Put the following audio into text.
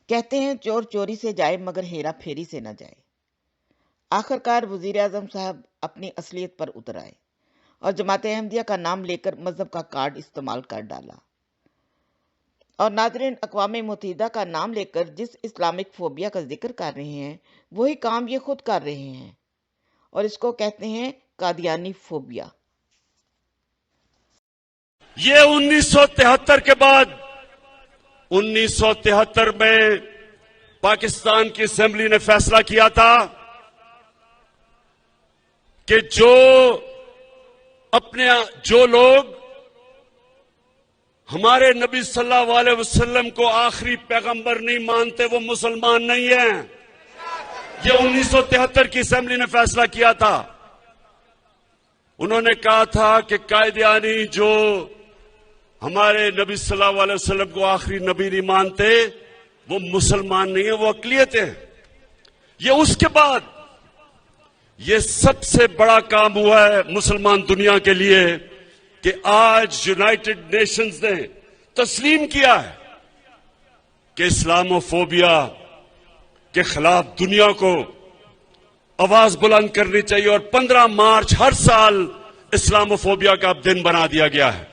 کہتے ہیں چور چوری سے جائے مگر ہیرا پھیری سے نہ جائے۔ آخرکار وزیر اعظم صاحب اپنی اصلیت پر اتر آئے اور جماعت احمدیہ کا نام لے کر مذہب کا کارڈ استعمال کر ڈالا۔ اور ناظرین، اقوام متحدہ کا نام لے کر جس اسلامک فوبیا کا ذکر کر رہے ہیں وہی کام یہ خود کر رہے ہیں، اور اس کو کہتے ہیں قادیانی فوبیا۔ یہ 1973 کے بعد 1973 میں پاکستان کی اسمبلی نے فیصلہ کیا تھا کہ جو لوگ ہمارے نبی صلی اللہ علیہ وسلم کو آخری پیغمبر نہیں مانتے وہ مسلمان نہیں ہیں۔ یہ 1973 کی اسمبلی نے فیصلہ کیا تھا۔ انہوں نے کہا تھا کہ قادیانی جو ہمارے نبی صلی اللہ علیہ وسلم کو آخری نبی نہیں مانتے وہ مسلمان نہیں ہیں، وہ اقلیت ہیں۔ یہ اس کے بعد یہ سب سے بڑا کام ہوا ہے مسلمان دنیا کے لیے کہ آج یونائٹڈ نیشنز نے تسلیم کیا ہے کہ اسلاموفوبیا کے خلاف دنیا کو آواز بلند کرنی چاہیے، اور 15 مارچ ہر سال اسلاموفوبیا کا دن بنا دیا گیا ہے۔